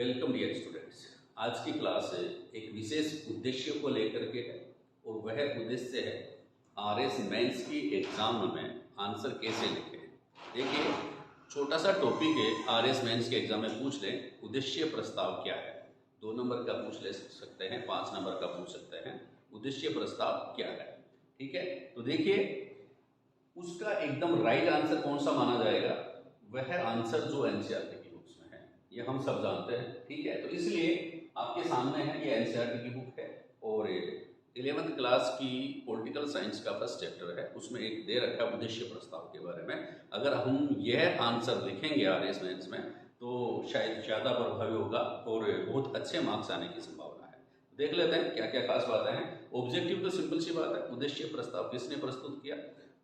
Welcome dear students. आज की class एक विशेष उद्देश्य को लेकर के है और वह उद्देश्य है आरएस मेंस की एग्जाम में आंसर कैसे लिखें। देखिए, छोटा सा टॉपिक है, आरएस मेंस के एग्जाम में पूछ लें उद्देश्य प्रस्ताव क्या है। 2 नंबर का पूछ ले सकते हैं, 5 नंबर का पूछ सकते हैं, उद्देश्य प्रस्ताव क्या है। ठीक है, तो देखिए उसका एकदम राइट आंसर कौन सा माना जाएगा, वह आंसर जो एनसीईआरटी की बुक्स में है, ये हम सब जानते हैं। ठीक है, तो इसलिए आपके सामने है ये एनसीईआरटी की बुक है और 11th क्लास की पॉलिटिकल साइंस का फर्स्ट चैप्टर है, उसमें एक दे रखा है उद्देश्य प्रस्ताव के बारे में। अगर हम यह आंसर लिखेंगे आरएस मेंस में तो शायद ज़्यादा प्रभावी होगा और बहुत अच्छे मार्क्स आने की संभावना है। देख लेते हैं क्या क्या खास बातें हैं। ऑब्जेक्टिव तो सिंपल सी बात है, उद्देश्य प्रस्ताव किसने प्रस्तुत किया।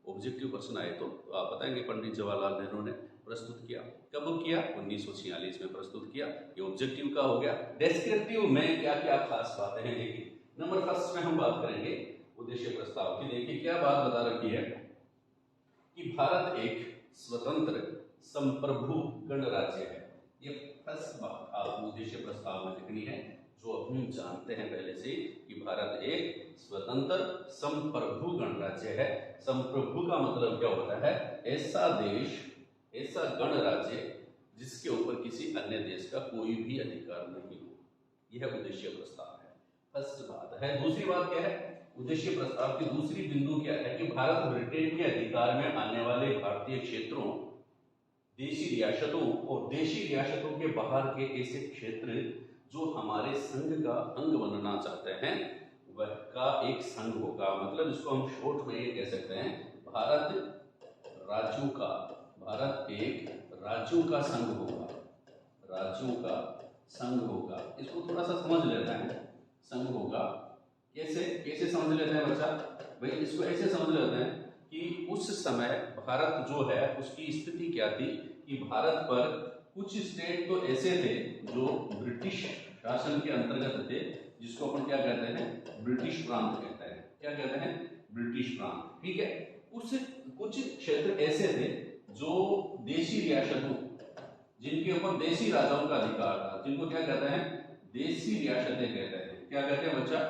ऑब्जेक्टिव क्वेश्चन आए तो आप बताएंगे पंडित जवाहरलाल नेहरू ने प्रस्तुत किया। कब किया? 1946 में प्रस्तुत किया। ये ऑब्जेक्टिव का हो गया। डेस्क्रिप्टिव में क्या क्या खास बातें हैं, देखिए नंबर फर्स्ट में हम बात करेंगे उद्देश्य प्रस्ताव की। देखिए क्या बात बता रखी है कि भारत एक स्वतंत्र संप्रभु गणराज्य है। ये फर्स्ट बात आपको उद्देश्य प्रस्ताव में लिखनी है, जो हम जानते हैं पहले से कि भारत एक स्वतंत्र संप्रभु गणराज्य है। संप्रभु का मतलब क्या होता है? ऐसा देश, ऐसा गणराज्य जिसके ऊपर किसी अन्य देश का कोई भी अधिकार नहीं हो। यह उद्देश्य प्रस्ताव है, फर्स्ट बात है। दूसरी बात क्या है? उद्देश्य प्रस्ताव की दूसरी बिंदु क्या है कि भारत ब्रिटेन के अधिकार में आने वाले भारतीय क्षेत्रों, देशी रियासतों और देशी रियासतों के बाहर के ऐसे क्षेत्र जो हमारे संघ का अंग बनना चाहते हैं वह का एक संघ होगा। मतलब इसको हम शॉर्ट में ये कह सकते हैं, भारत एक राज्यों का संघ होगा, राज्यों का संघ होगा। इसको थोड़ा सा समझ लेते हैं, संघ होगा कैसे समझ लेते हैं बच्चा भाई, इसको ऐसे समझ लेते हैं कि उस समय भारत जो है उसकी स्थिति क्या थी कि भारत पर कुछ स्टेट तो ऐसे थे जो ब्रिटिश शासन के अंतर्गत थे, जिसको अपन क्या कहते हैं? ब्रिटिश प्रांत कहते हैं। क्या कहते हैं? ब्रिटिश प्रांत। ठीक है, कुछ क्षेत्र ऐसे थे जो देशी रियासतों, जिनके ऊपर देशी राजाओं का अधिकार था, जिनको क्या कहते हैं? देशी रियासतें कहते हैं। क्या कहते हैं बच्चा?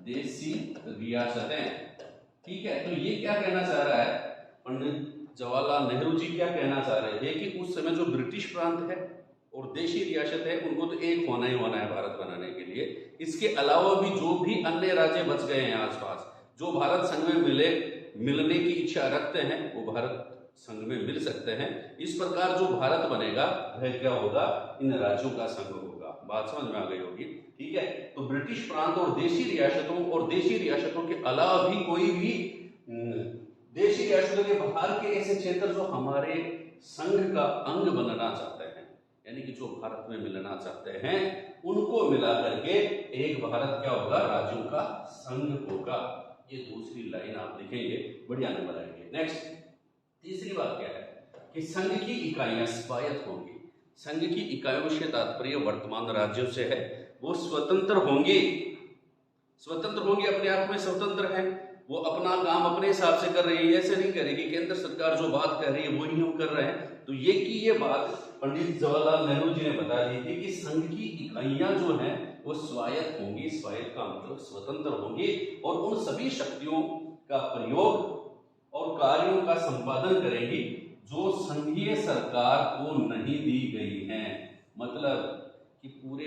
देशी रियासतें। ठीक है, तो ये क्या कहना चाह रहा है पंडित जवाहरलाल नेहरू जी? क्या कहना चाह रहे थे कि उस समय जो ब्रिटिश प्रांत है और देशी रियासत है उनको तो एक होना ही होना है भारत बनाने के लिए। इसके अलावा भी जो भी अन्य राज्य बच गए हैं आसपास, जो भारत संघ में मिलने की इच्छा रखते हैं, वो भारत संघ में मिल सकते हैं। इस प्रकार जो भारत बनेगा वह क्या होगा? इन राज्यों का संघ होगा। बात समझ में आ गई होगी। ठीक है, तो ब्रिटिश प्रांत और देशी रियासतों के अलावा भी कोई भी देशी रियासतों के बाहर के ऐसे क्षेत्र जो हमारे संघ का अंग बनना चाहते हैं, यानी कि जो भारत में मिलना चाहते हैं, उनको मिला करके एक भारत क्या होगा? राज्यों का संघ होगा। ये दूसरी लाइन आप लिखेंगे, बढ़िया नंबर आएंगे। नेक्स्ट, तीसरी बात क्या है कि संघ की इकाइयां स्वायत्त होंगी। संघ की इकाइयों से तात्पर्य वर्तमान राज्यों से है, वो स्वतंत्र होंगे, अपने आप में स्वतंत्र है। वो अपना काम अपने हिसाब से कर रही है, ऐसे नहीं करेगी केंद्र सरकार जो बात कर रही है वही हम कर रहे हैं। तो ये बात पंडित जवाहरलाल नेहरू जी ने बता दी थी कि संघ की इकाइयां जो हैं वो स्वायत्त होंगी। स्वायत्त का मतलब स्वतंत्र होंगी और उन सभी शक्तियों का प्रयोग और कार्यों का संपादन करेंगी जो संघीय सरकार को नहीं दी गई हैं। मतलब कि पूरे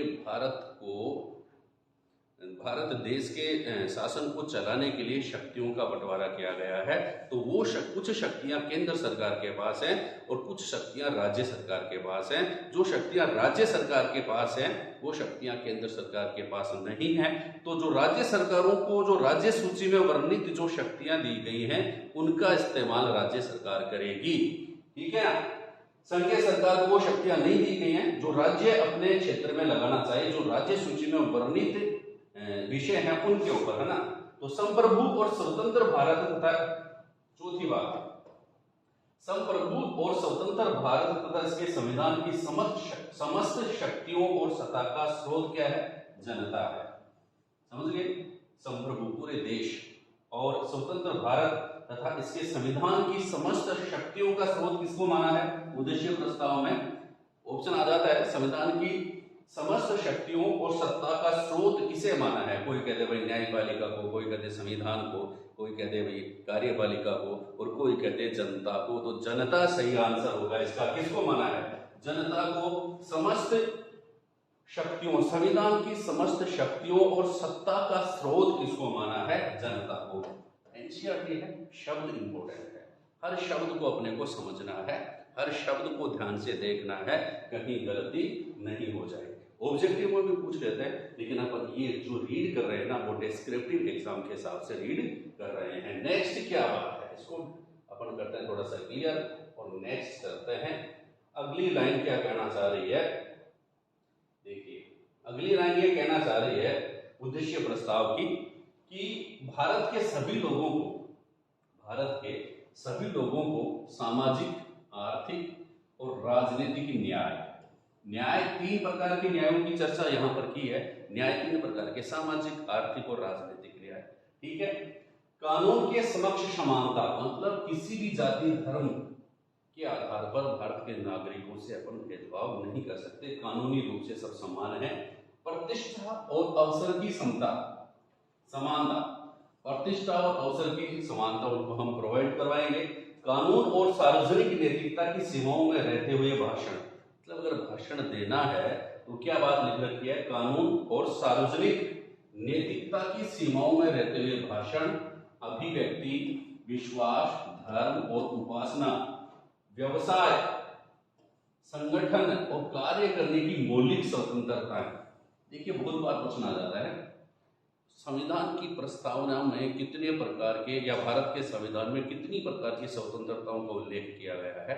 भारत देश के शासन को चलाने के लिए शक्तियों का बंटवारा किया गया है। तो वो कुछ शक्तियां केंद्र सरकार के पास हैं और कुछ शक्तियां राज्य सरकार के पास हैं। जो शक्तियां राज्य सरकार के पास हैं वो शक्तियां केंद्र सरकार के पास नहीं हैं। तो जो राज्य सरकारों को जो राज्य सूची में वर्णित जो शक्तियां दी गई हैं उनका इस्तेमाल राज्य सरकार करेगी। ठीक है, संघीय सरकार को वो शक्तियां नहीं दी गई हैं जो राज्य अपने क्षेत्र में लगाना चाहे, जो राज्य सूची में वर्णित विषय है उनके ऊपर, है ना। तो संप्रभु और स्वतंत्र भारत तथा, चौथी बात, संप्रभु और स्वतंत्र भारत तथा इसके संविधान की समस्त शक्तियों और सत्ता का स्रोत क्या है? जनता है। समझ गए? संप्रभु पूरे देश और स्वतंत्र भारत तथा इसके संविधान की समस्त शक्तियों का स्रोत किसको माना है? उद्देश्य प्रस्ताव में ऑप्शन आ जाता है, संविधान की समस्त समस्त शक्तियों और सत्ता का स्रोत किसे माना है? कोई कहते भाई न्यायपालिका को, कोई कहते संविधान को, कोई कहते भाई कार्यपालिका को, और कोई कहते जनता को। तो जनता सही आंसर होगा इसका। किसको माना है? जनता को समस्त शक्तियों, संविधान की समस्त शक्तियों और सत्ता का स्रोत किसको माना है? जनता को। एनसीईआरटी है, शब्द इंपॉर्टेंट है, हर शब्द को अपने को समझना है, हर शब्द को ध्यान से देखना है, कहीं गलती नहीं हो जाए। ऑब्जेक्टिव में भी पूछ लेते हैं, लेकिन अपन ये जो रीड कर रहे हैं ना, वो डिस्क्रिप्टिव एग्जाम के हिसाब से रीड कर रहे हैं। नेक्स्ट क्या बात है, इसको अपन करते हैं थोड़ा सा क्लियर, और नेक्स्ट करते हैं अगली लाइन क्या कहना चाह रही है। देखिए, अगली लाइन ये कहना चाह रही है उद्देश्य प्रस्ताव की, कि भारत के सभी लोगों को सामाजिक, आर्थिक और राजनीतिक न्याय 3 प्रकार के न्यायों की चर्चा यहाँ पर की है। न्याय 3 प्रकार के, सामाजिक, आर्थिक और राजनीतिक न्याय। ठीक है। कानून के समक्ष समानता, मतलब किसी भी जाति धर्म के आधार पर भारत के नागरिकों से अपन भेदभाव नहीं कर सकते, कानूनी रूप से सब समान है। प्रतिष्ठा और अवसर की समानता, प्रतिष्ठा और अवसर की समानता उनको हम प्रोवाइड करवाएंगे। कानून और सार्वजनिक नैतिकता की सीमाओं में रहते हुए भाषण, मतलब अगर भाषण देना है तो क्या बात लिख रखी है? कानून और सार्वजनिक नैतिकता की सीमाओं में रहते हुए भाषण, अभिव्यक्ति, विश्वास, धर्म और उपासना, व्यवसाय, संगठन और कार्य करने की मौलिक स्वतंत्रता है। देखिए, बहुत बार प्रश्न आ जाता है, संविधान की प्रस्तावना में कितने प्रकार के, या भारत के संविधान में कितनी प्रकार की स्वतंत्रताओं का उल्लेख किया गया है?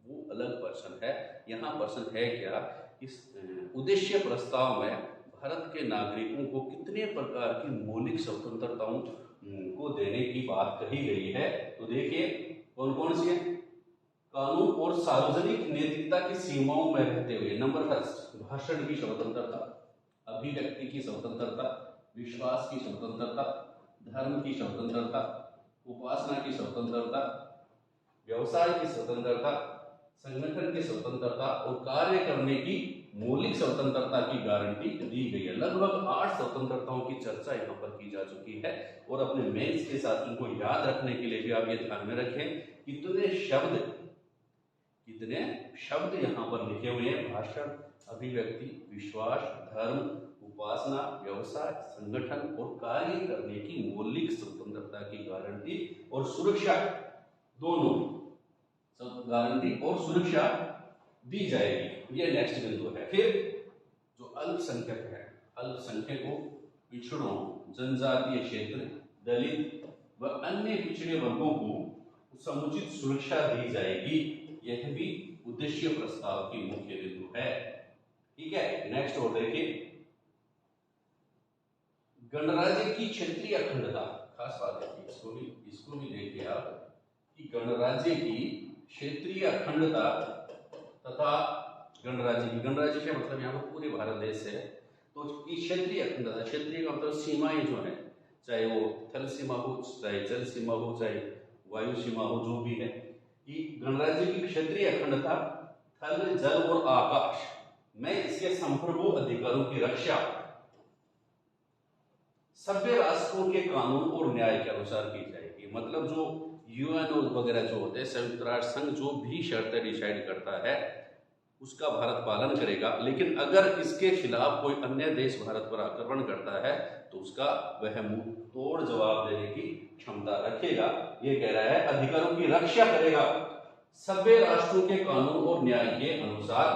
वो अलग प्रश्न है। यहाँ प्रश्न है क्या, इस उद्देश्य प्रस्ताव में भारत के नागरिकों को कितने प्रकार की मौलिक स्वतंत्रताओं को देने की बात कही गई है? तो देखिए कौन कौन सी है। कानून और सार्वजनिक नैतिकता की सीमाओं में रहते हुए, नंबर 1 भाषण की स्वतंत्रता, अभिव्यक्ति की स्वतंत्रता, विश्वास की स्वतंत्रता, धर्म की स्वतंत्रता, उपासना की स्वतंत्रता, व्यवसाय की स्वतंत्रता, संगठन की स्वतंत्रता और कार्य करने की मौलिक स्वतंत्रता की गारंटी दी गई है। लगभग 8 स्वतंत्रताओं की चर्चा यहाँ पर की जा चुकी है, और अपने मेंस के साथ इनको याद रखने के लिए भी आप ये ध्यान में रखें, कितने शब्द यहाँ पर लिखे हुए हैं। भाषण, अभिव्यक्ति, विश्वास, धर्म, उपासना, व्यवसाय, संगठन और कार्य करने की मौलिक स्वतंत्रता की गारंटी और सुरक्षा, दोनों गारंटी और सुरक्षा दी जाएगी। ये नेक्स्ट बिंदु है। फिर जो अल्पसंख्यक है, अल्पसंख्यकों, पिछड़ों, जनजातीय क्षेत्र, दलित व अन्य पिछड़े वर्गों को समुचित सुरक्षा दी जाएगी। यह भी उद्देश्य प्रस्ताव की मुख्य बिंदु है। ठीक है। नेक्स्ट और देखिए, गणराज्य की क्षेत्रीय अखंडता, खास बात है, इसको भी देखिए आप, कि गणराज्य की क्षेत्रीय अखंडता तथा गणराज्य का मतलब यहाँ पर पूरे भारत देश है। तो क्षेत्रीय अखंडता, क्षेत्रीय का मतलब सीमाएं जो है, चाहे वो थल सीमा हो, चाहे जल सीमा हो, चाहे वायु सीमा हो, जो भी है, कि गणराज्य की क्षेत्रीय अखंडता, थल, जल और आकाश में इसके संप्रभु अधिकारों की रक्षा सभ्य राष्ट्रों के कानून और न्याय के अनुसार की जाएगी। मतलब जो यूएनओ वगैरह जो होते हैं, संयुक्त राष्ट्र संघ जो भी शर्तें डिसाइड करता है उसका भारत पालन करेगा, लेकिन अगर इसके खिलाफ कोई अन्य देश भारत पर आक्रमण करता है तो उसका वह मुंह तोड़ जवाब देने की क्षमता रखेगा। ये कह रहा है अधिकारों की रक्षा करेगा, सभ्य राष्ट्रों के कानून और न्याय के अनुसार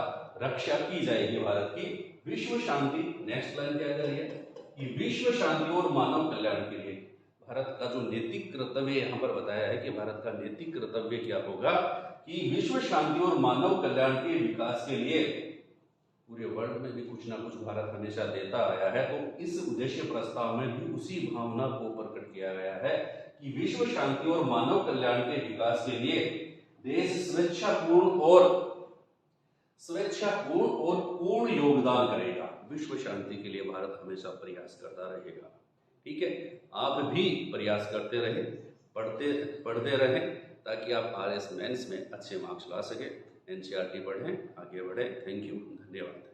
रक्षा की जाएगी भारत की। विश्व शांति, नेक्स्ट लाइन क्या कह रही है, कि विश्व शांति और मानव कल्याण के लिए भारत का जो नैतिक कर्तव्य यहाँ पर बताया है, कि भारत का नैतिक कर्तव्य क्या होगा, कि विश्व शांति और मानव कल्याण के विकास के लिए पूरे वर्ल्ड में भी कुछ ना कुछ भारत हमेशा देता आया है। तो इस उद्देश्य प्रस्ताव में भी उसी भावना को प्रकट किया गया है कि विश्व शांति और मानव कल्याण के विकास के लिए देश स्वेच्छापूर्ण और पूर्ण योगदान करेगा। विश्व शांति के लिए भारत हमेशा प्रयास करता रहेगा। ठीक है, आप भी प्रयास करते रहे, पढ़ते रहें, ताकि आप आरएस मेंस में अच्छे मार्क्स ला सके। एनसीईआरटी पढ़ें, आगे बढ़ें। थैंक यू, धन्यवाद।